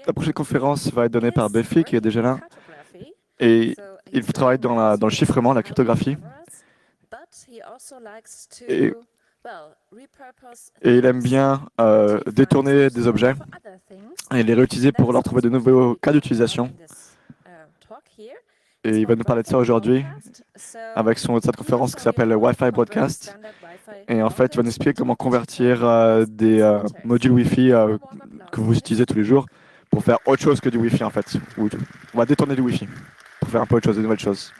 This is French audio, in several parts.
La prochaine conférence va être donnée par Befi, qui est déjà là. Et il travaille dans le chiffrement, la cryptographie. Et, et il aime bien détourner des objets et les réutiliser pour leur trouver de nouveaux cas d'utilisation. Et il va nous parler de ça aujourd'hui avec cette conférence qui s'appelle Wi-Fi Broadcast. Et en fait, il va nous expliquer comment convertir des modules Wi-Fi que vous utilisez tous les jours pour faire autre chose que du Wi-Fi en fait. On va détourner du Wi-Fi pour faire un peu autre chose, de nouvelles choses.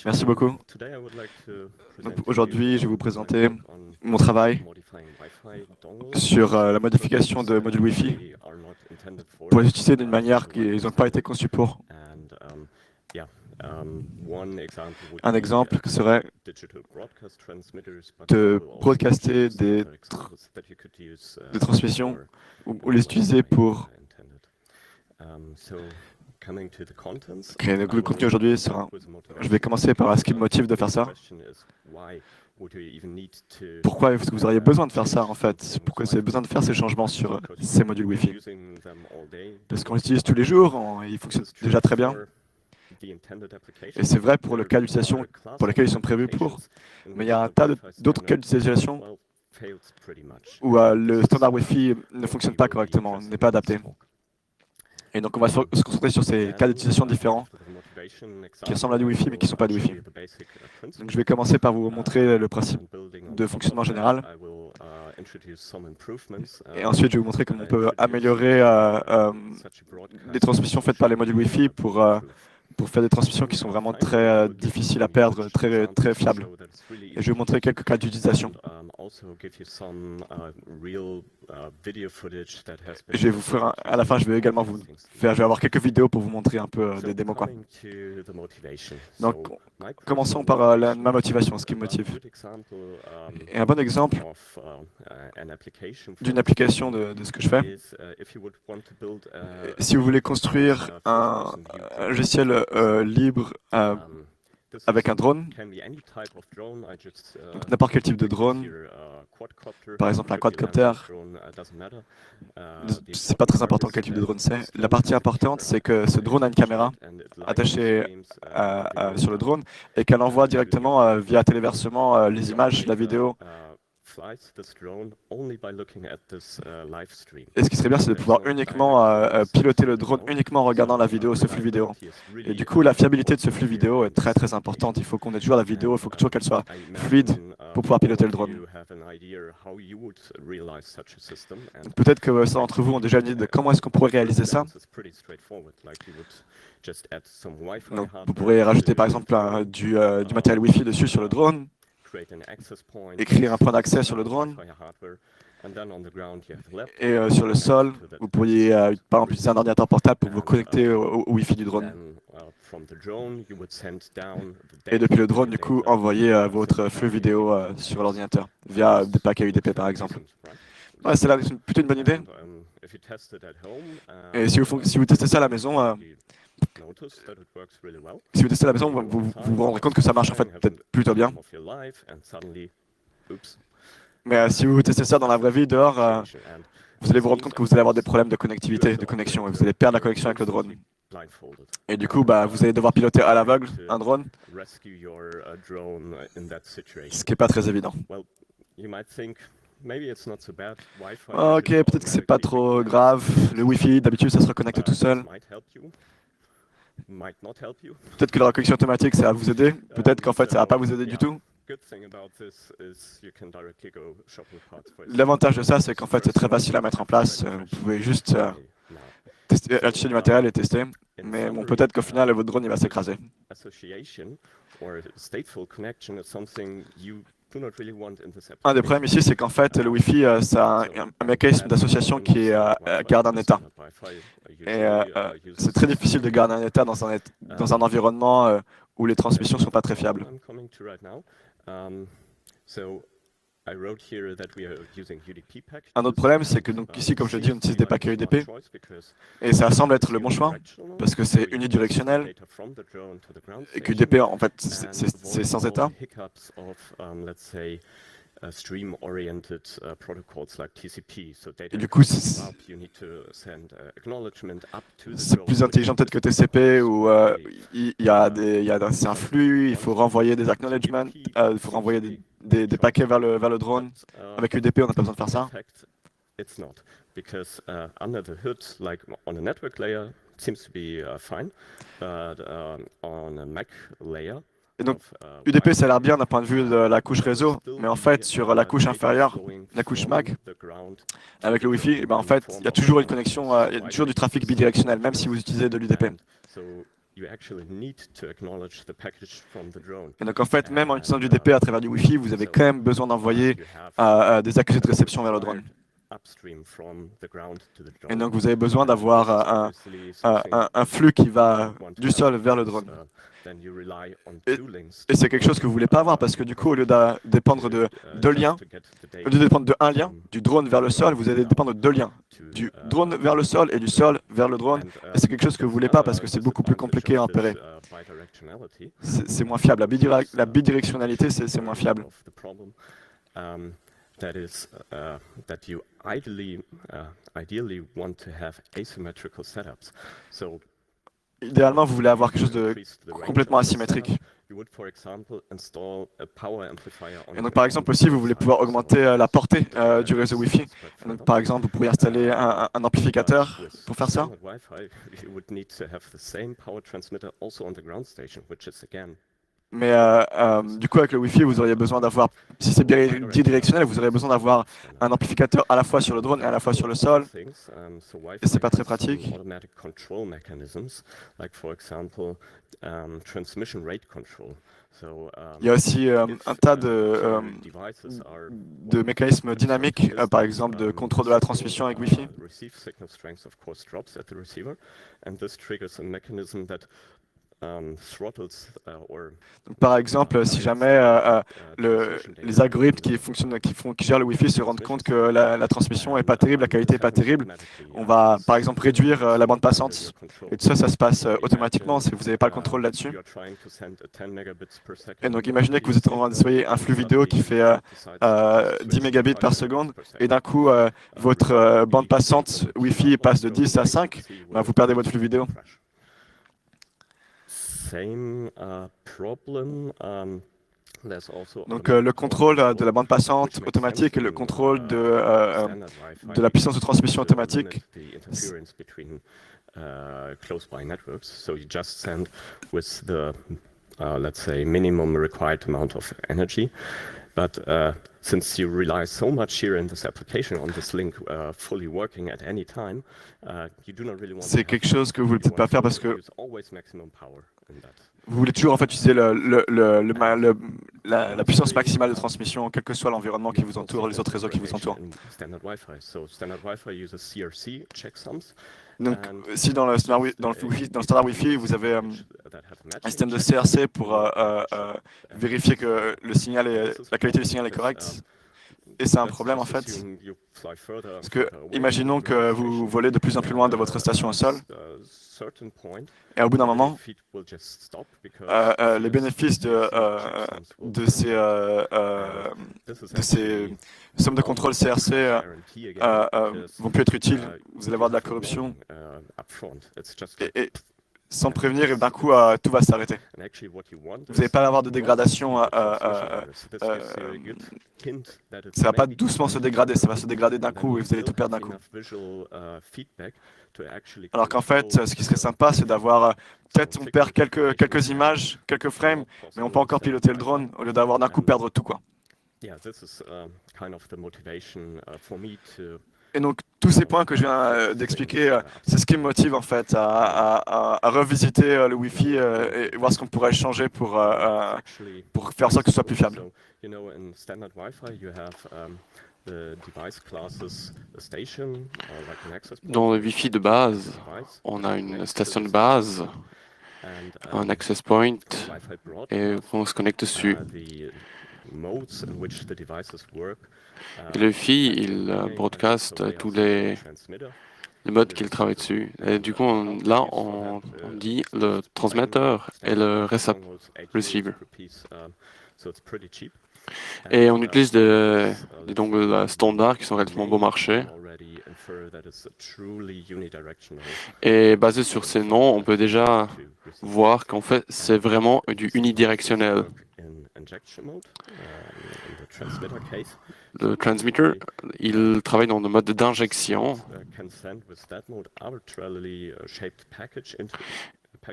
Merci beaucoup. Donc, aujourd'hui, je vais vous présenter mon travail sur la modification de modules Wi-Fi pour les utiliser d'une manière qu'ils n'ont pas été conçus pour. Un exemple serait de broadcaster des transmissions ou les utiliser pour créer le contenu aujourd'hui. Je vais commencer par ce qui me motive de faire ça. Pourquoi est-ce que vous auriez besoin de faire ça en fait? Pourquoi vous avez besoin de faire ces changements sur ces modules Wi-Fi? Parce qu'on les utilise tous les jours, ils fonctionnent déjà très bien. Et c'est vrai pour le cas d'utilisation pour lesquels ils sont prévus pour. Mais il y a un tas d'autres cas d'utilisation où le standard Wi-Fi ne fonctionne pas correctement, n'est pas adapté. Et donc on va se concentrer sur ces cas d'utilisation différents qui ressemblent à du Wi-Fi mais qui ne sont pas du Wi-Fi. Donc je vais commencer par vous montrer le principe de fonctionnement général. Et ensuite je vais vous montrer comment on peut améliorer les transmissions faites par les modules Wi-Fi pour faire des transmissions qui sont vraiment très difficiles à perdre, très fiables. Et je vais vous montrer quelques cas d'utilisation. Je vais vous faire à la fin, je vais également je vais avoir quelques vidéos pour vous montrer un peu des démos quoi. Donc, commençons par ma motivation, ce qui me motive. Et un bon exemple d'une application de ce que je fais, si vous voulez construire un logiciel libre avec un drone, donc n'importe quel type de drone, par exemple un quadcopter, c'est pas très important quel type de drone c'est. La partie importante, c'est que ce drone a une caméra attachée sur le drone et qu'elle envoie directement via téléversement les images, la vidéo. Et ce qui serait bien, c'est de pouvoir uniquement piloter le drone uniquement en regardant la vidéo, ce flux vidéo. Et du coup, la fiabilité de ce flux vidéo est très très importante. Il faut qu'on ait toujours la vidéo, il faut toujours qu'elle soit fluide pour pouvoir piloter le drone. Peut-être que certains d'entre vous ont déjà une idée de comment est-ce qu'on pourrait réaliser ça. Donc, vous pourrez rajouter par exemple du matériel Wi-Fi dessus sur le drone, écrire un point d'accès sur le drone. Et sur le sol, vous pourriez par exemple utiliser un ordinateur portable pour vous connecter au Wi-Fi du drone. Et depuis le drone, du coup, envoyer votre flux vidéo sur l'ordinateur via des packs à UDP par exemple. Ouais, c'est plutôt une bonne idée. Et si vous testez ça à la maison, vous vous rendrez compte que ça marche en fait peut-être plutôt bien. Mais si vous testez ça dans la vraie vie, dehors, vous allez vous rendre compte que vous allez avoir des problèmes de connectivité, de connexion, et vous allez perdre la connexion avec le drone. Et du coup, vous allez devoir piloter à l'aveugle un drone, ce qui n'est pas très évident. Ok, peut-être que c'est pas trop grave. Le Wi-Fi, d'habitude, ça se reconnecte tout seul. Peut-être que la reconnexion automatique, ça va vous aider. Peut-être qu'en fait, ça va pas vous aider du tout. L'avantage de ça, c'est qu'en fait, c'est très facile à mettre en place. Vous pouvez juste acheter du matériel et tester. Mais bon, peut-être qu'au final, votre drone il va s'écraser. Un des problèmes ici, c'est qu'en fait, le Wi-Fi, ça a un mécanisme d'association qui garde un état. Et c'est très difficile de garder un état dans un environnement où les transmissions ne sont pas très fiables. Un autre problème, c'est que donc, ici, comme je l'ai dit, on utilise des paquets UDP. Et ça semble être le bon choix, parce que c'est unidirectionnel, et qu'UDP, en fait, c'est sans état. Et du coup, c'est plus intelligent peut-être que TCP où c'est un flux, il faut renvoyer des acknowledgements, il faut renvoyer des paquets vers le drone. Avec UDP, on n'a pas besoin de faire ça. It's not, because under the hood, like on a network layer, it seems to be fine, but on a MAC layer. Et donc, UDP, ça a l'air bien d'un point de vue de la couche réseau, mais en fait, sur la couche inférieure, la couche MAC, avec le Wi-Fi, eh ben, en fait, il y a toujours une connexion, il y a toujours du trafic bidirectionnel, même si vous utilisez de l'UDP. Et donc, en fait, même en utilisant l'UDP à travers du Wi-Fi, vous avez quand même besoin d'envoyer des accusés de réception vers le drone. Et donc, vous avez besoin d'avoir un flux qui va du sol vers le drone. Et c'est quelque chose que vous ne voulez pas avoir parce que du coup, au lieu de dépendre de deux liens, au lieu de dépendre de un lien, du drone vers le sol, vous allez dépendre de deux liens, du drone vers le sol et du sol vers le drone. Et c'est quelque chose que vous ne voulez pas parce que c'est beaucoup plus compliqué à opérer. C'est moins fiable. La bidirectionnalité, c'est moins fiable. That is that you ideally want to have asymmetrical setups. So idéalement, vous voulez avoir quelque chose de complètement asymétrique. Et donc, par exemple, aussi, vous voulez pouvoir augmenter la portée du réseau Wi-Fi. Donc, par exemple, vous pourriez installer un amplificateur pour faire ça. Mais du coup, avec le Wi-Fi, vous auriez besoin d'avoir, si c'est bidirectionnel, vous auriez besoin d'avoir un amplificateur à la fois sur le drone et à la fois sur le sol. Et c'est pas très pratique. Il y a aussi un tas de mécanismes dynamiques, par exemple de contrôle de la transmission avec Wi-Fi. Donc, par exemple, si jamais les algorithmes qui gèrent le Wi-Fi se rendent compte que la transmission n'est pas terrible, la qualité n'est pas terrible, on va par exemple réduire la bande passante. Et tout ça, ça se passe automatiquement si vous n'avez pas le contrôle là-dessus. Et donc imaginez que vous êtes en train d'envoyer un flux vidéo qui fait 10 mégabits par seconde, et d'un coup, votre bande passante Wi-Fi passe de 10 à 5, bah, vous perdez votre flux vidéo. Donc le contrôle de la bande passante automatique et le contrôle de la puissance de transmission automatique. Let's say minimum required amount of energy, but since you rely so much here in this application on this link fully working at any time, you do not really want. C'est quelque chose que vous ne voulez peut-être pas faire parce que vous voulez toujours en fait utiliser la puissance maximale de transmission, quel que soit l'environnement qui vous entoure, les autres réseaux qui vous entourent. Donc, si dans le standard Wi-Fi, vous avez un système de CRC pour vérifier que la qualité du signal est correcte, et c'est un problème en fait, parce que imaginons que vous volez de plus en plus loin de votre station au sol, et au bout d'un moment, les bénéfices de ces sommes de contrôle CRC vont plus être utiles. Vous allez avoir de la corruption. Et sans prévenir, et d'un coup, tout va s'arrêter. Vous n'allez pas avoir de dégradation. Ça ne va pas doucement se dégrader, ça va se dégrader d'un coup et vous allez tout perdre d'un coup. Alors qu'en fait, ce qui serait sympa, c'est d'avoir, peut-être on perd quelques images, quelques frames, mais on peut encore piloter le drone au lieu d'avoir d'un coup perdre tout, quoi. Et donc, tous ces points que je viens d'expliquer, c'est ce qui me motive en fait à revisiter le Wi-Fi et voir ce qu'on pourrait changer pour faire en sorte que ce soit plus fiable. Dans le Wi-Fi de base, on a une station de base, un access point, et on se connecte dessus. Et le Wi-Fi, il broadcast tous les modes qu'il travaille dessus. Et du coup, on dit le transmetteur et le receiver. Et on utilise des dongles standards qui sont relativement bon marché. Et basé sur ces noms, on peut déjà voir qu'en fait, c'est vraiment du unidirectionnel. Le transmitter, il travaille dans le mode d'injection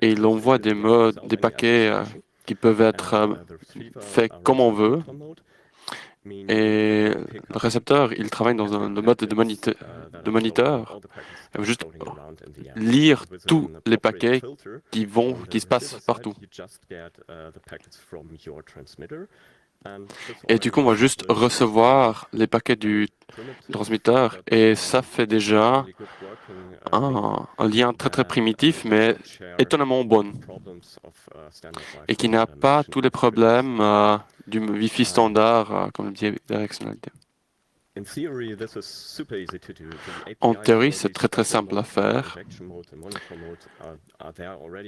et il envoie des paquets qui peuvent être faits comme on veut. Et le récepteur, il travaille dans le mode de moniteur. Il va juste lire tous les paquets qui se passent partout. Et du coup, on va juste recevoir les paquets du transmetteur et ça fait déjà un lien très très primitif, mais étonnamment bon. Et qui n'a pas tous les problèmes du Wi-Fi standard, comme le bidirectionnalité. En théorie, c'est très très simple à faire.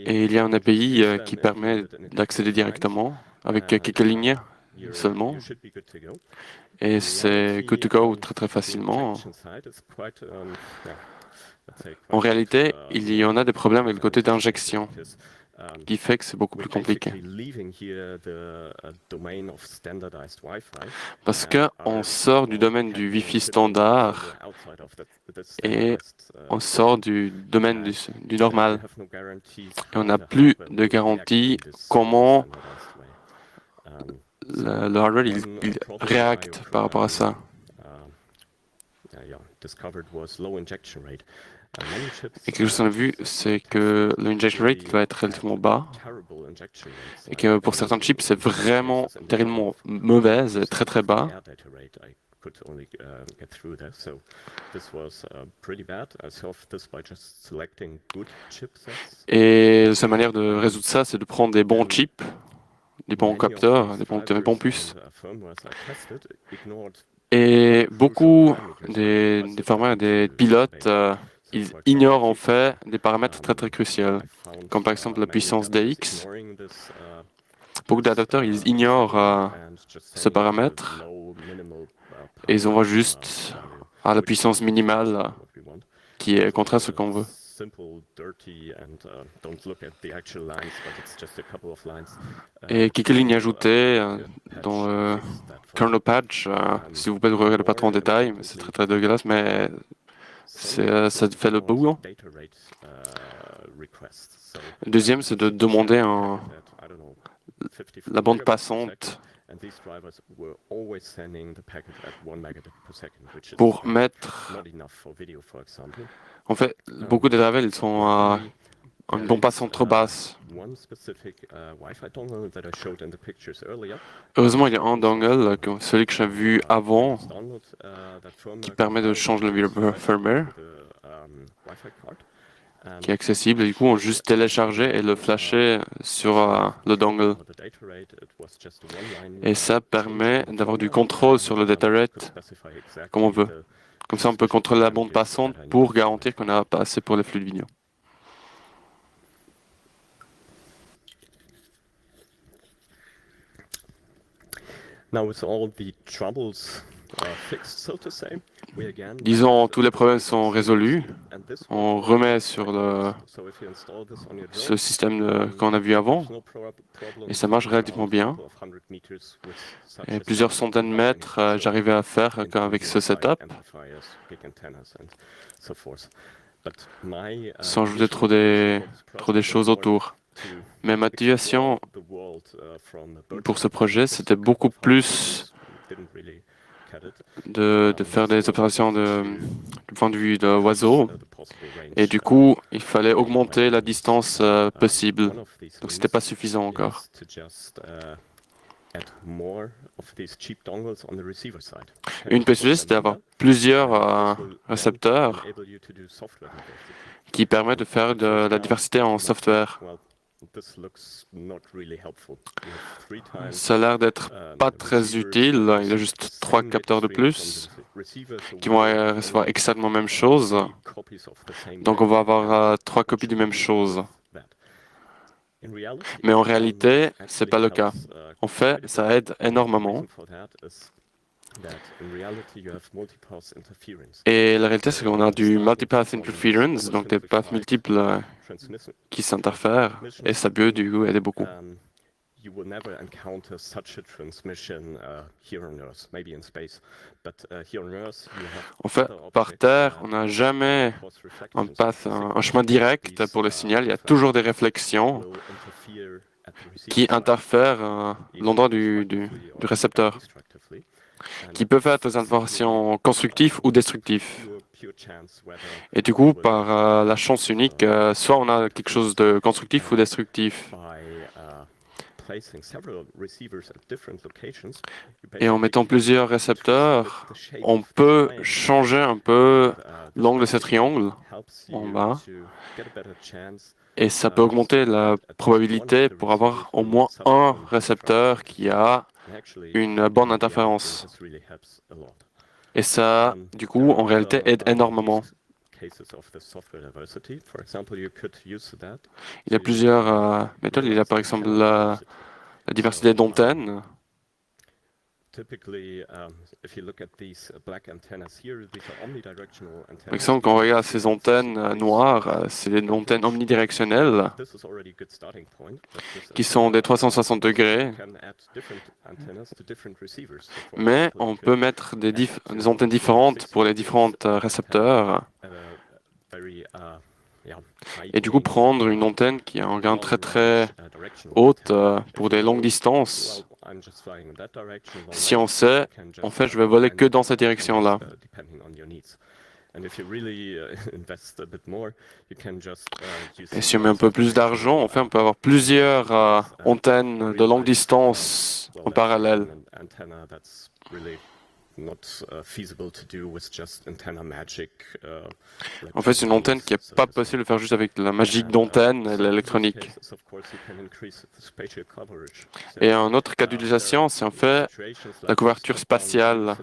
Et il y a un API qui permet d'accéder directement avec quelques lignes seulement. Et c'est good to go très très facilement. En réalité, il y en a des problèmes avec le côté d'injection, qui fait que c'est beaucoup plus compliqué. Parce qu'on sort du domaine du Wi-Fi standard et on sort du domaine du normal. Et on n'a plus de garantie comment le hardware il réacte par rapport à ça. Et quelque chose qu'on a vu, c'est que l'injection rate va être relativement bas et que pour certains chips, c'est vraiment terriblement mauvaise, très très bas. Et la seule manière de résoudre ça, c'est de prendre des bons chips, des bons capteurs, des bons puces. Et beaucoup des firmware, des pilotes, ils ignorent en fait des paramètres très très cruciaux, comme par exemple la puissance DX. Beaucoup d'adapteurs, ils ignorent ce paramètre et ils envoient juste à la puissance minimale qui est contraire à ce qu'on veut. Et quelques lignes ajoutées dans le kernel patch, s'il vous plaît, ne regardez pas trop en détail, mais c'est très très dégueulasse, mais ça fait le boulot. Le deuxième, c'est de demander la bande passante pour mettre... En fait, beaucoup des drivers, ils sont à une bande passante trop basse. Heureusement, il y a un dongle, celui que j'ai vu avant, qui permet de changer le firmware, qui est accessible. Et du coup, on juste télécharger et le flasher sur le dongle. Et ça permet d'avoir du contrôle sur le data rate comme on veut. Comme ça, on peut contrôler la bande passante pour garantir qu'on a pas assez pour les flux de vidéo. Disons, tous les problèmes sont résolus. On remet sur ce système qu'on a vu avant. Et ça marche relativement bien. Et plusieurs centaines de mètres, j'arrivais à faire avec ce setup. Sans ajouter trop des choses autour. Mais ma motivation pour ce projet, c'était beaucoup plus de faire des opérations du point de vue de l'oiseau. Et du coup, il fallait augmenter la distance possible. Donc, c'était pas suffisant encore. Une possibilité, c'est d'avoir plusieurs récepteurs qui permettent de faire de la diversité en software. Ça a l'air d'être pas très utile. Il y a juste 3 capteurs de plus qui vont recevoir exactement la même chose. Donc on va avoir 3 copies de même chose. Mais en réalité, c'est pas le cas. En fait, ça aide énormément. Et la réalité, c'est qu'on a du multipath interference, donc des paths multiples qui s'interfèrent, et ça peut du coup aider beaucoup. You will never encounter such a transmission here on Earth, maybe in space, but here on Earth you have En fait, par Terre, on n'a jamais un chemin direct pour le signal. Il y a toujours des réflexions qui interfèrent l'endroit du récepteur, qui peuvent être des informations constructives ou destructives. Et du coup, par la chance unique, soit on a quelque chose de constructif ou destructif. Et en mettant plusieurs récepteurs, on peut changer un peu l'angle de ce triangle en bas. Et ça peut augmenter la probabilité pour avoir au moins un récepteur qui a une bonne interférence. Et ça, du coup, en réalité, aide énormément. Il y a plusieurs méthodes. Il y a par exemple la diversité d'antennes. Par exemple, quand on regarde ces antennes noires, c'est des antennes omnidirectionnelles qui sont des 360 degrés. Mais on peut mettre des antennes différentes pour les différents récepteurs. Et du coup, prendre une antenne qui a un gain très très haute pour des longues distances. Si on sait, en fait, je vais voler que dans cette direction-là. Et si on met un peu plus d'argent, en fait, on peut avoir plusieurs antennes de longue distance en parallèle. En fait, c'est une antenne qui n'est pas possible de faire juste avec la magie d'antenne et l'électronique. Et un autre cas d'utilisation, c'est en fait la couverture spatiale.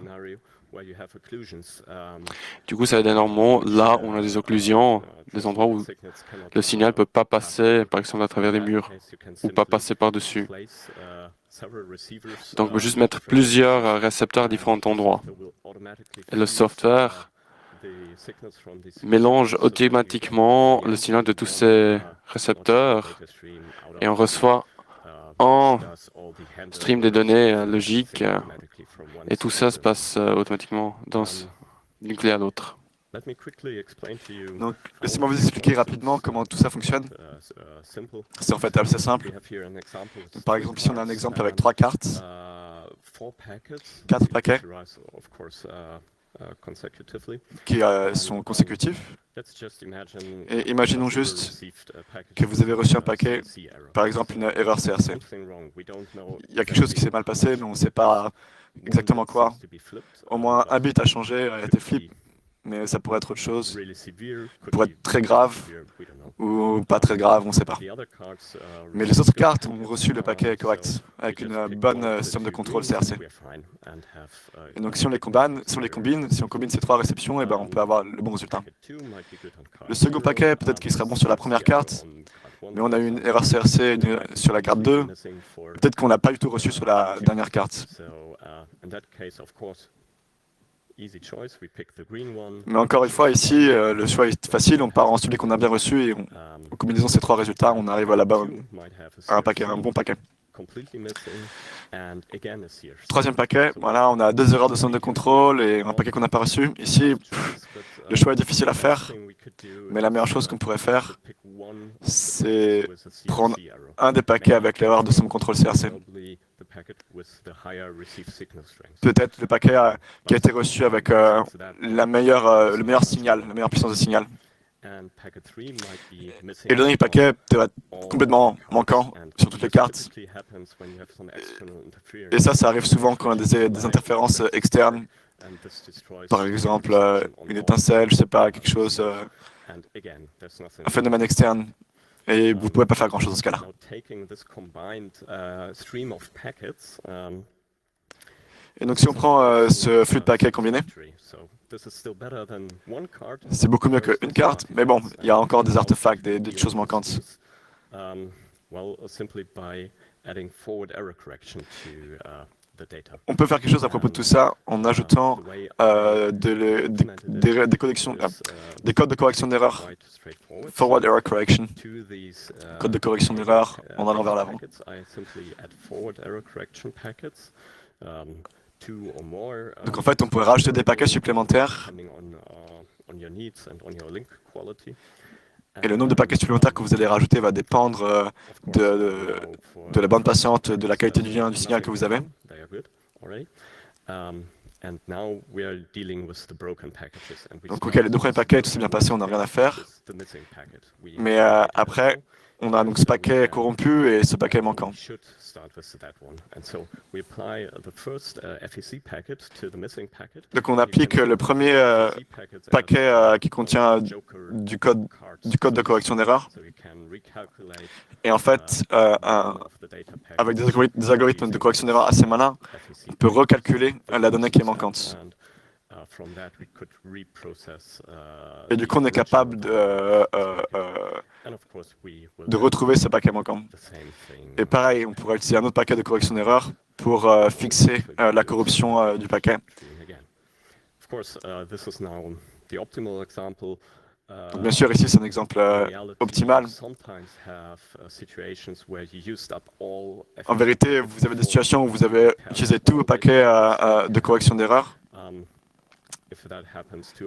Du coup, ça aide énormément là où on a des occlusions, des endroits où le signal ne peut pas passer, par exemple, à travers des murs, ou pas passer par-dessus. Donc, on peut juste mettre plusieurs récepteurs à différents endroits. Et le software mélange automatiquement le signal de tous ces récepteurs et on reçoit un stream de données logiques et tout ça se passe automatiquement d'une clé à l'autre. Donc, laissez-moi vous expliquer rapidement comment tout ça fonctionne. C'est en fait assez simple. Donc, par exemple, ici, on a un exemple avec 3 cartes, 4 paquets qui sont consécutifs. Et imaginons juste que vous avez reçu un paquet, par exemple une erreur CRC. Il y a quelque chose qui s'est mal passé, mais on ne sait pas exactement quoi. Au moins un bit a changé, a été flip. Mais ça pourrait être autre chose, pourrait être très grave ou pas très grave, on ne sait pas. Mais les autres cartes ont reçu le paquet correct, avec une bonne système de contrôle CRC. Et donc si on combine si on combine ces 3 réceptions, et ben, on peut avoir le bon résultat. Le second paquet, peut-être qu'il sera bon sur la première carte, mais on a eu une erreur CRC sur la carte 2, peut-être qu'on n'a pas du tout reçu sur la dernière carte. Mais encore une fois, ici, le choix est facile, on part en celui qu'on a bien reçu et en combinaison de ces 3 résultats, on arrive à un bon paquet. Troisième paquet, voilà, on a 2 erreurs de centre de contrôle et un paquet qu'on n'a pas reçu. Ici, le choix est difficile à faire, mais la meilleure chose qu'on pourrait faire, c'est prendre un des paquets avec l'erreur de centre de contrôle CRC. Peut-être le paquet qui a été reçu avec le meilleur signal, la meilleure puissance de signal. Et le dernier paquet peut être complètement manquant sur toutes les cartes. Et ça arrive souvent quand on a des interférences externes. Par exemple, une étincelle, je ne sais pas, quelque chose, un phénomène externe. Et vous ne pouvez pas faire grand-chose dans ce cas-là. Et donc si on prend ce flux de paquets combiné, c'est beaucoup mieux qu'une carte, mais bon, il y a encore des artefacts, des choses manquantes. On peut faire quelque chose à propos de tout ça en ajoutant des corrections, des codes de correction d'erreur, forward error correction, code de correction d'erreur en allant vers l'avant. Donc en fait, on pourrait rajouter des paquets supplémentaires. Et le nombre de paquets supplémentaires que vous allez rajouter va dépendre de la bande passante, de la qualité du lien, du signal que vous avez. Donc ok, les deux premiers paquets, tout s'est bien passé, on n'a rien à faire. Mais après, on a donc ce paquet corrompu et ce paquet manquant. Donc on applique le premier paquet qui contient du code de correction d'erreur. Et en fait, avec des algorithmes de correction d'erreur assez malins, on peut recalculer la donnée qui est manquante. Et du coup, on est capable de retrouver ce paquet manquant. Et pareil, on pourrait utiliser un autre paquet de correction d'erreur pour fixer la corruption du paquet. Donc, bien sûr, ici, c'est un exemple optimal. En vérité, vous avez des situations où vous avez utilisé tout le paquet de correction d'erreur.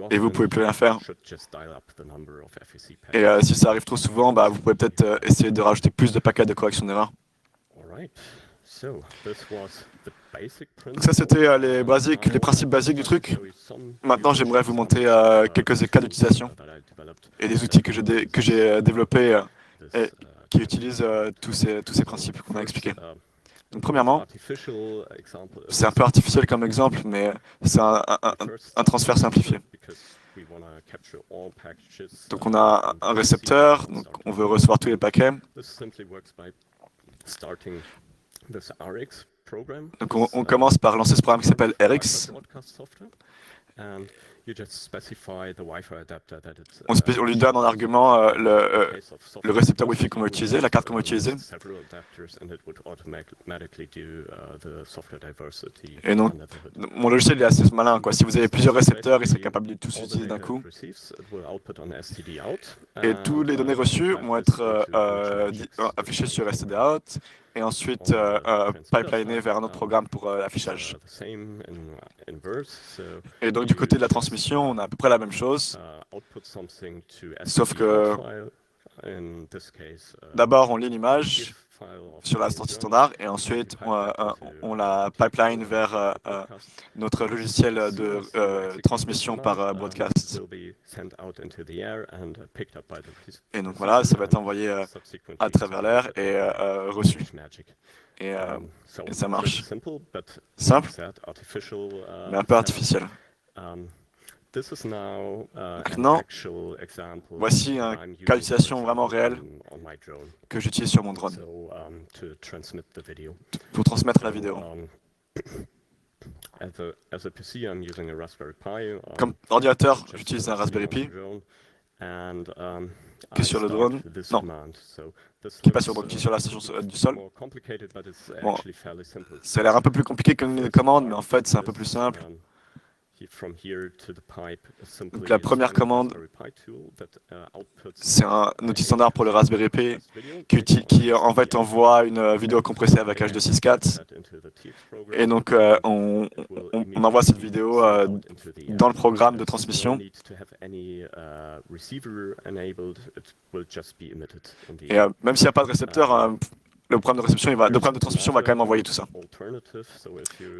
Et vous ne pouvez plus rien faire. Et si ça arrive trop souvent, vous pouvez peut-être essayer de rajouter plus de paquets de correction d'erreur. Donc ça, c'était les principes basiques du truc. Maintenant, j'aimerais vous montrer quelques cas d'utilisation et des outils que j'ai développés et qui utilisent tous ces principes qu'on a expliqués. Donc, premièrement, c'est un peu artificiel comme exemple, mais c'est un transfert simplifié. Donc on a un récepteur, donc on veut recevoir tous les paquets. Donc on commence par lancer ce programme qui s'appelle RX. On lui donne en argument le récepteur Wi-Fi qu'on va utiliser, la carte qu'on va utiliser. Et donc, mon logiciel est assez malin, quoi. Si vous avez plusieurs récepteurs, il serait capable de tous utiliser d'un coup. Et toutes les données reçues vont être affichées sur stdout et ensuite pipelinées vers un autre programme pour l'affichage. Et donc, du côté de la transmission, on a à peu près la même chose, sauf que d'abord, on lit l'image sur la sortie standard et ensuite, on la pipeline vers notre logiciel de transmission par broadcast. Et donc voilà, ça va être envoyé à travers l'air et reçu. Et ça marche. Simple, mais un peu artificiel. Maintenant, voici un cas d'utilisation vraiment réel que j'utilise sur mon drone pour transmettre la vidéo. Comme ordinateur, j'utilise un Raspberry Pi qui est sur le drone, non, qui passe sur la station du sol. Bon, ça a l'air un peu plus compliqué que les commandes, mais en fait, c'est un peu plus simple. Donc la première commande, c'est un outil standard pour le Raspberry Pi qui en fait envoie une vidéo compressée avec H264. Et donc on envoie cette vidéo dans le programme de transmission. Et même s'il n'y a pas de récepteur, le programme de transmission va quand même envoyer tout ça.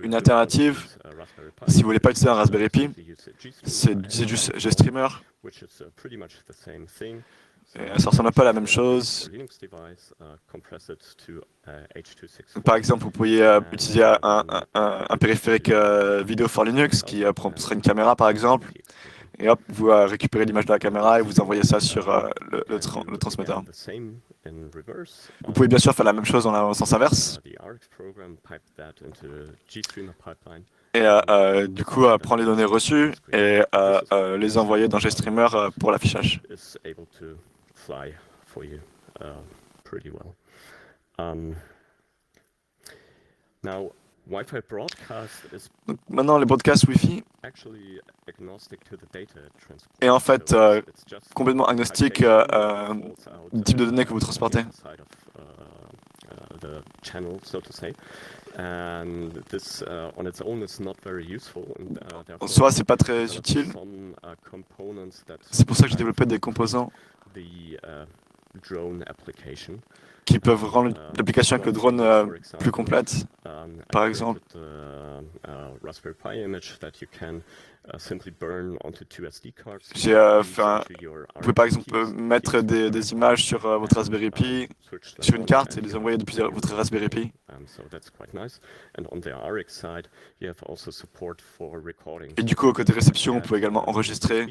Une alternative, si vous ne voulez pas utiliser un Raspberry Pi, c'est d'utiliser juste GStreamer. Et ça ressemble un peu à la même chose. Par exemple, vous pourriez utiliser un périphérique vidéo for Linux qui serait une caméra par exemple. Et hop, vous récupérez l'image de la caméra et vous envoyez ça sur le transmetteur. Vous pouvez bien sûr faire la même chose dans le sens inverse. Et du coup, prendre les données reçues et les envoyer dans GStreamer pour l'affichage. Now, Wi-Fi broadcast is Donc, maintenant, les broadcasts Wi-Fi actually agnostic to the data transport. est en fait So it's just complètement agnostique du type de données que vous transportez. inside of the channel, so to say. And this on its own is not very useful. And, En therefore, soi, c'est pas très developed utile. some, components that C'est pour ça que j'ai provide développé des composants the drone application. qui peuvent rendre l'application avec le drone plus complète. Par exemple, Raspberry Pi image that you can simply burn onto two SD cards. j'ai fait vous pouvez par exemple mettre des images sur votre Raspberry Pi, sur une carte et les envoyer depuis votre Raspberry Pi. So that's quite nice. And on the RX side, you have also support for recording. Et du coup, côté réception, vous pouvez également enregistrer.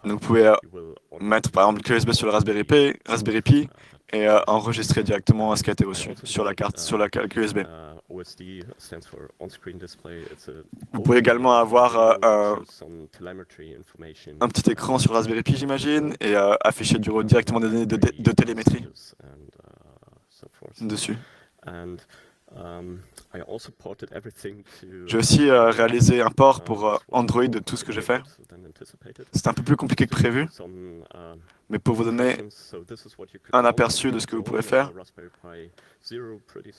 Donc vous pouvez mettre par exemple une clé USB sur le Raspberry Pi et enregistrer directement ce qui a été reçu sur la carte, sur la clé USB. OSD stands for on-screen display. Vous pouvez également avoir some telemetry information. un petit écran sur Raspberry Pi, j'imagine, et afficher directement des données de télémétrie dessus. And I also ported everything to J'ai aussi réalisé un port pour Android de tout ce que j'ai fait. C'est un peu plus compliqué que prévu, mais pour vous donner un aperçu de ce que vous pouvez faire.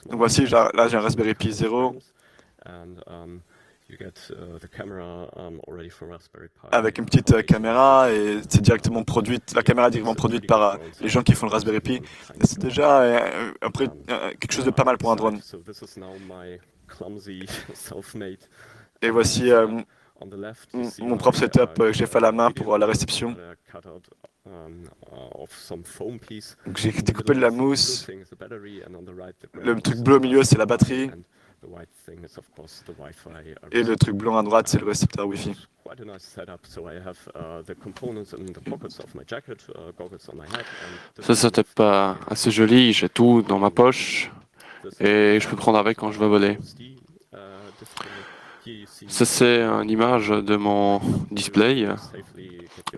Donc voici, là j'ai un Raspberry Pi 0 avec une petite caméra et c'est directement produite, la caméra est directement produite par les gens qui font le Raspberry Pi. Et c'est déjà après quelque chose de pas mal pour un drone. Et voici mon propre setup que j'ai fait à la main pour la réception. Donc j'ai découpé de la mousse. Le truc bleu au milieu, c'est la batterie. Et le truc blanc à droite, c'est le récepteur Wi-Fi. Ce setup assez joli, j'ai tout dans ma poche et je peux prendre avec quand je veux voler. Ça, c'est une image de mon display.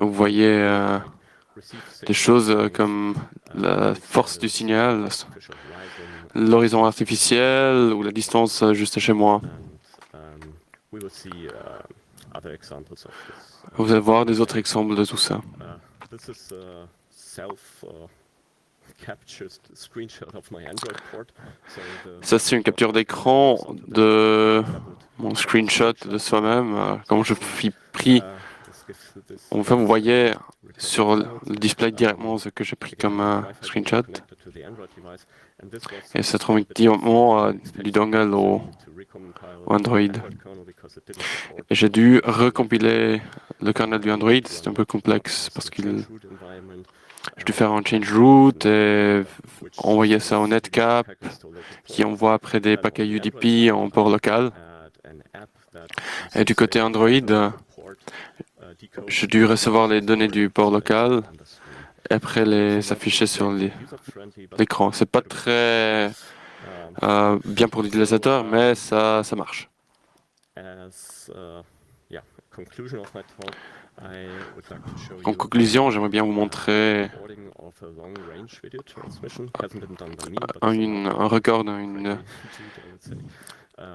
Vous voyez des choses comme la force du signal, l'horizon artificiel ou la distance juste chez moi. Vous allez voir des autres exemples de tout ça. Ça, c'est une capture d'écran de mon screenshot de soi-même, comme je suis pris. Enfin, vous voyez sur le display directement ce que j'ai pris comme screenshot. Et ça trouve directement du dongle au Android. Et j'ai dû recompiler le kernel du Android, c'est un peu complexe parce que j'ai dû faire un change root et envoyer ça au netcap qui envoie après des paquets UDP en port local. Et du côté Android, j'ai dû recevoir les données du port local et après les afficher sur l'écran. C'est pas très bien pour l'utilisateur, mais ça marche. En conclusion, j'aimerais bien vous montrer un record d'une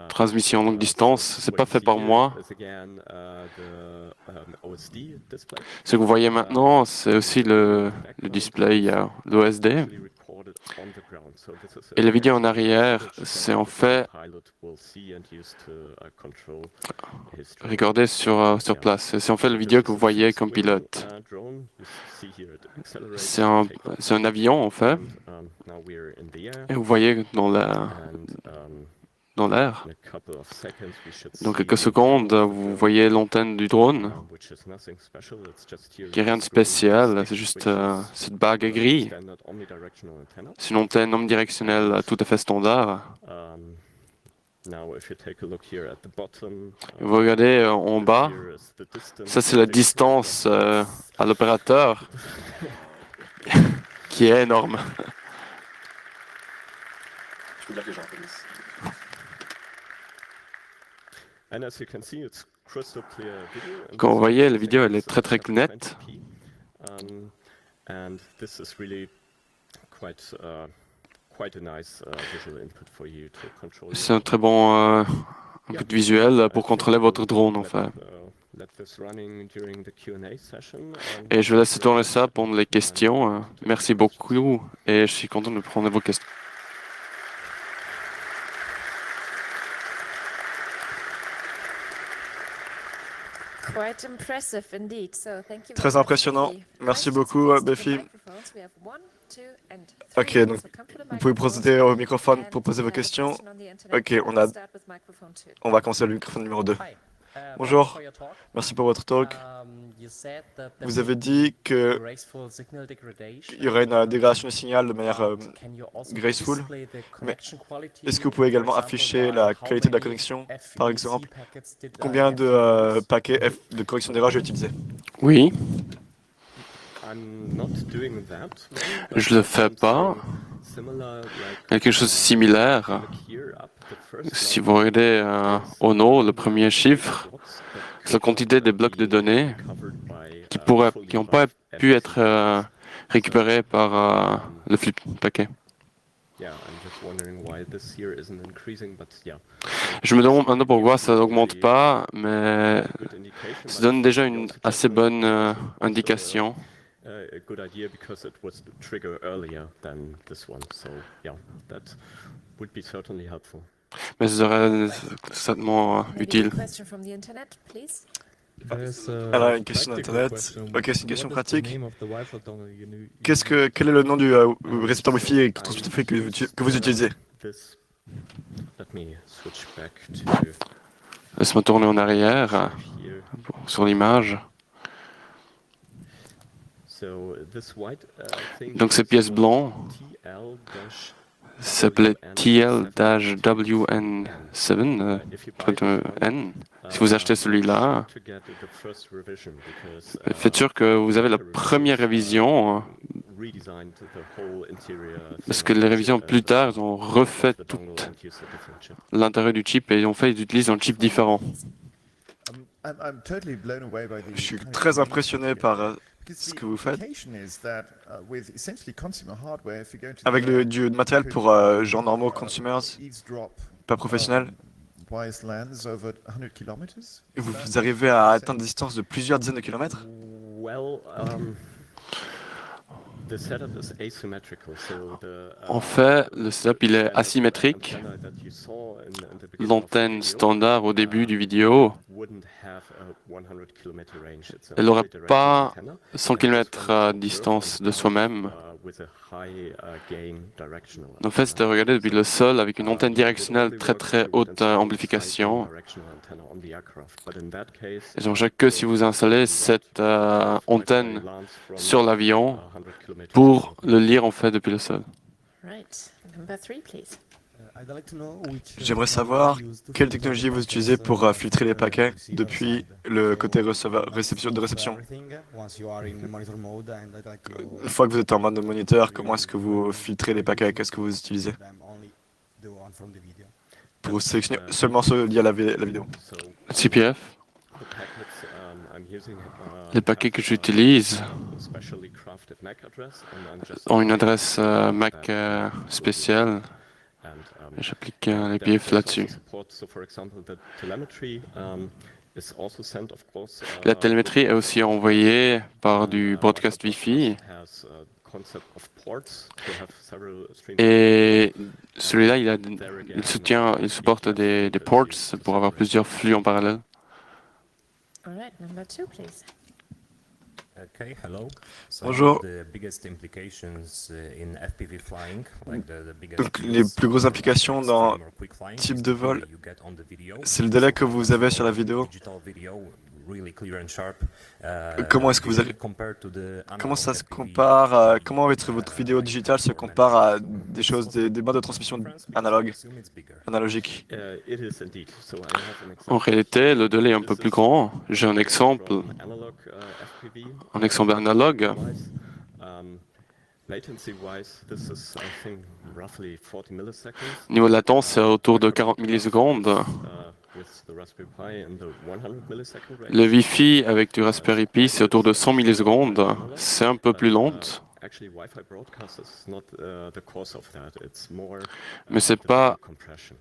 transmission longue distance. C'est pas fait par moi. Ce que vous voyez maintenant, c'est aussi le display l'OSD. Et la vidéo en arrière, c'est en fait regardé sur place. C'est en fait la vidéo que vous voyez comme pilote. C'est un avion en fait. Et vous voyez dans l'air. Dans quelques secondes, vous voyez l'antenne du drone, qui n'est rien de spécial, c'est juste cette bague grise. C'est une antenne omnidirectionnelle tout à fait standard. Vous regardez en bas, ça c'est la distance à l'opérateur, qui est énorme. Comme vous voyez, la vidéo elle est très nette. C'est un très bon input visuel pour contrôler votre drone, en fait. Et je vais laisser tourner ça pendant les questions. Merci beaucoup et je suis content de prendre vos questions. Très impressionnant. Merci beaucoup, Befi. Ok, donc vous pouvez procéder au microphone pour poser vos questions. Ok, on va commencer le microphone numéro 2. Bonjour, merci pour votre talk. Vous avez dit qu'il y aurait une dégradation du signal de manière graceful, mais est-ce que vous pouvez également afficher la qualité de la connexion, par exemple? Combien de paquets de correction d'erreur j'ai utilisé? Oui. Je le fais pas. Quelque chose de similaire. Si vous regardez Ono, le premier chiffre, c'est la quantité de blocs de données qui n'ont pas pu être récupérés par le flip paquet. Je me demande maintenant pourquoi ça n'augmente pas, mais ça donne déjà une assez bonne indication. Mais ce serait certainement utile. Alors, une question d'Internet. Ok, c'est une question pratique. Quel est le nom du récepteur Wi-Fi et transmetteur Wi-Fi que vous utilisez? Laisse-moi tourner en arrière sur l'image. Donc cette pièce blanche s'appelait TL-WN7, N. Si vous achetez celui-là, faites sûr que vous avez la première révision, parce que les révisions plus tard, ils ont refait tout l'intérieur du chip et ils utilisent un chip différent. Je suis très impressionné par ce que vous faites. Avec du matériel pour gens normaux, consumers, pas professionnels, vous arrivez à atteindre des distances de plusieurs dizaines de kilomètres? En fait, le setup il est asymétrique. L'antenne standard au début du vidéo, elle n'aurait pas 100 km à distance de soi-même. En fait, c'était regardé depuis le sol avec une antenne directionnelle très haute amplification. Et j'aimerais que si vous installez cette antenne sur l'avion pour le lire en fait depuis le sol. J'aimerais savoir quelle technologie vous utilisez pour filtrer les paquets depuis le côté de réception. Une fois que vous êtes en mode moniteur, comment est-ce que vous filtrez les paquets? Qu'est-ce que vous utilisez pour sélectionner seulement ceux liés à la vidéo? CPF. Les paquets que j'utilise ont une adresse MAC spéciale. J'applique les PF là-dessus. La télémétrie est aussi envoyée par du broadcast Wi-Fi. Et celui-là, il supporte des ports pour avoir plusieurs flux en parallèle. Bonjour. Donc, les plus grosses implications dans type de vol, c'est le délai que vous avez sur la vidéo. Comment est-ce que vous allez... Comment ça se compare comment votre vidéo digitale se compare à des choses, des modes de transmission analogiques? En réalité, le délai est un peu plus grand. J'ai un exemple analogue. Niveau de latence, c'est autour de 40 millisecondes. Le Wi-Fi avec du Raspberry Pi, c'est autour de 100 millisecondes. C'est un peu plus lent, Mais c'est pas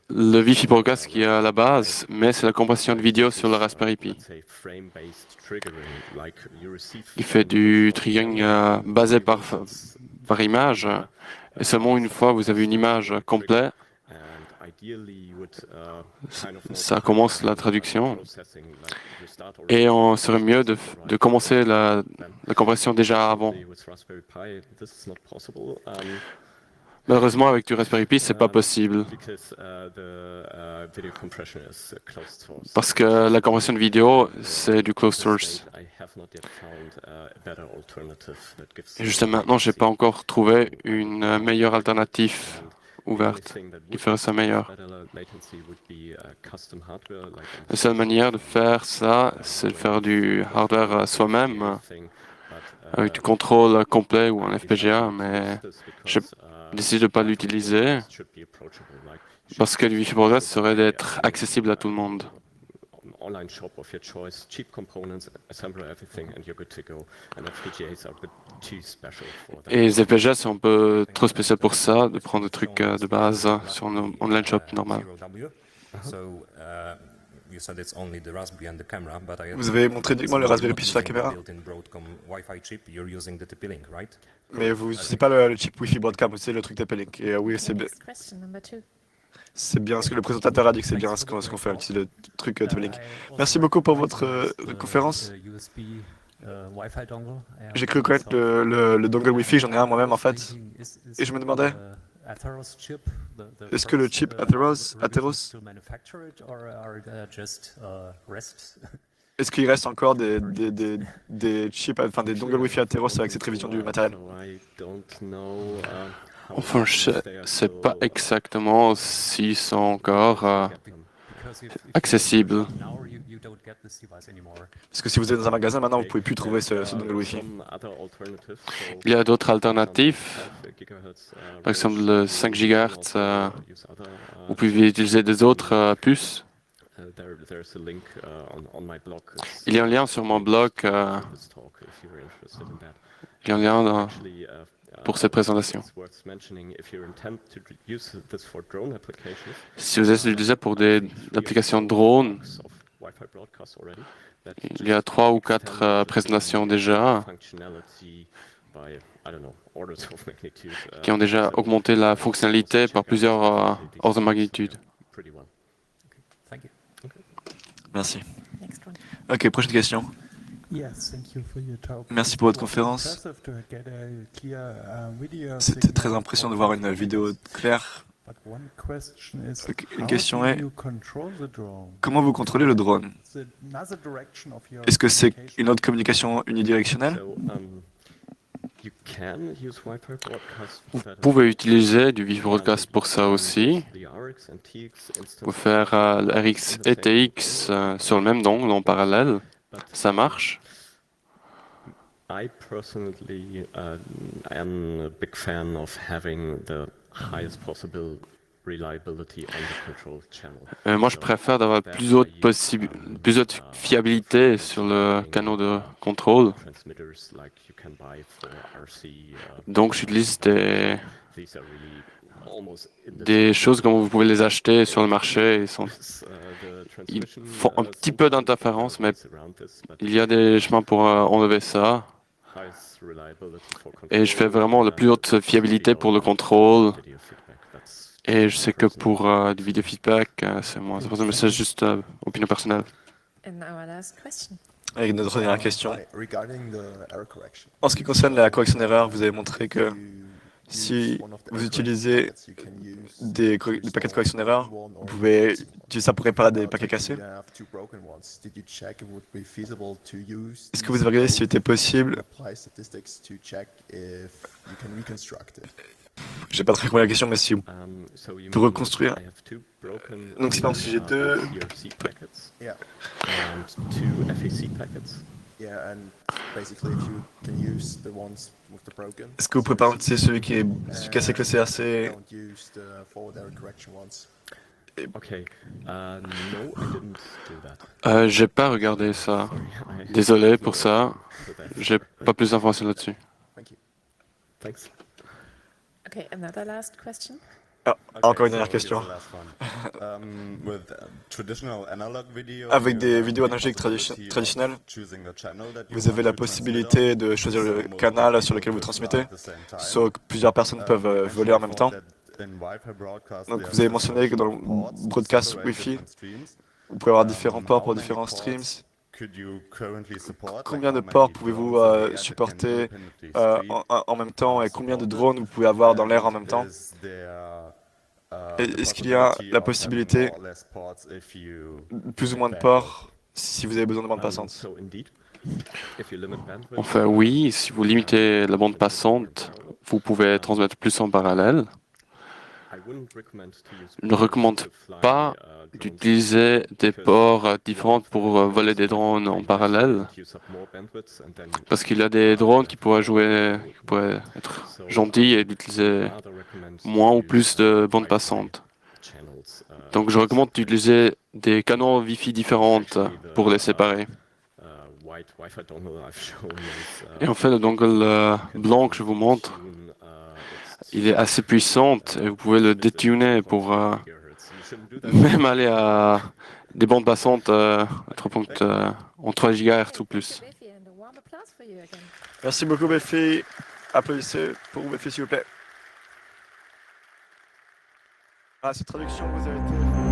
le Wi-Fi Broadcast qui est à la base, mais c'est la compression de vidéo sur le Raspberry Pi. Il fait du triggering basé par image, et seulement une fois vous avez une image complète, ça commence la traduction. Et on serait mieux de commencer la compression déjà avant. Malheureusement, avec du Raspberry Pi, c'est pas possible. Parce que la compression de vidéo, c'est du closed source. Et jusqu'à maintenant, j'ai pas encore trouvé une meilleure alternative ouverte qui ferait ça meilleur. La seule manière de faire ça, c'est de faire du hardware soi-même, avec du contrôle complet ou un FPGA, mais je décide de ne pas l'utiliser parce que le Wi-Fi Broadcast serait d'être accessible à tout le monde. Et les FPGA sont un peu trop spéciaux pour ça, de prendre des trucs de base sur un online shop normal. Vous avez montré uniquement le Raspberry Pi sur la caméra, mais vous n'utilisez pas le chip Wi-Fi Broadcom, c'est le truc TP-Link. Et oui, c'est bien ce que le présentateur a dit, que c'est bien ce qu'on fait, utiliser le truc TP-Link. Merci beaucoup pour votre conférence. J'ai cru connaître le dongle Wi-Fi, j'en ai un moi-même en fait, et je me demandais, est-ce que le chip Atheros, est-ce qu'il reste encore des chips, enfin des dongles Wi-Fi Atheros avec cette révision du matériel? Enfin, je ne sais pas exactement s'ils sont encore accessibles. Parce que si vous êtes dans un magasin maintenant, vous ne pouvez plus trouver ce dongle Wi-Fi. Il y a d'autres alternatives. Par exemple, le 5 GHz, vous pouvez utiliser des autres puces. Il y a un lien sur mon blog. Il y a un lien pour cette présentation. Si vous êtes utilisé pour des applications drone, il y a 3 ou 4 présentations déjà qui ont déjà augmenté la fonctionnalité par plusieurs ordres de magnitude. Merci. Ok, prochaine question. Merci pour votre conférence. C'était très impressionnant de voir une vidéo claire. Une question est, comment vous contrôlez le drone? Est-ce que c'est une autre communication unidirectionnelle? Vous pouvez utiliser du Wi-Fi Broadcast pour ça aussi. Vous pouvez faire le RX et TX sur le même dongle en parallèle. Ça marche. I personally am a big fan of having the highest possible reliability on the control channel. Moi, je préfère d'avoir plus haute fiabilité sur le canal de contrôle. Donc, j'utilise des choses comme vous pouvez les acheter sur le marché. Ils font un petit peu d'interférence, mais il y a des chemins pour enlever ça. Et je fais vraiment la plus haute fiabilité pour le contrôle. Et je sais que pour du vidéo feedback, c'est moins important, mais c'est juste opinion personnelle. Et notre dernière question. En ce qui concerne la correction d'erreur, vous avez montré que si vous utilisez des paquets de correction d'erreur, vous pouvez utiliser ça pour réparer des paquets cassés. Est-ce que vous avez regardé s'il était possible? J'ai pas très compris la question, mais si vous pouvez reconstruire. Donc si par exemple si j'ai deux. Est-ce que vous pouvez par exemple utiliser celui qui est cassé avec le CRC? J'ai pas regardé ça. Désolé pour ça. J'ai pas plus d'informations là-dessus. Thanks. Okay, another last question. Ah, encore une dernière question. Avec des vidéos analogiques traditionnelles, vous avez la possibilité de choisir le canal sur lequel vous transmettez, sauf que plusieurs personnes peuvent voler en même temps. Donc vous avez mentionné que dans le broadcast Wi-Fi, vous pouvez avoir différents ports pour différents streams. Combien de ports pouvez-vous supporter en même temps et combien de drones vous pouvez avoir dans l'air en même temps? Est-ce qu'il y a la possibilité, plus ou moins de ports, si vous avez besoin de bande passante? Enfin, oui, si vous limitez la bande passante, vous pouvez transmettre plus en parallèle. Je ne recommande pas d'utiliser des ports différents pour voler des drones en parallèle, parce qu'il y a des drones qui pourraient être gentils et d'utiliser moins ou plus de bandes passantes. Donc je recommande d'utiliser des canaux Wi-Fi différentes pour les séparer. Et en fait, le dongle blanc que je vous montre, il est assez puissant et vous pouvez le détuner pour même aller à des bandes passantes en 3 GHz ou plus. Merci beaucoup, Befi. Applaudissez pour Befi, s'il vous plaît. Ah, cette traduction, vous avez été...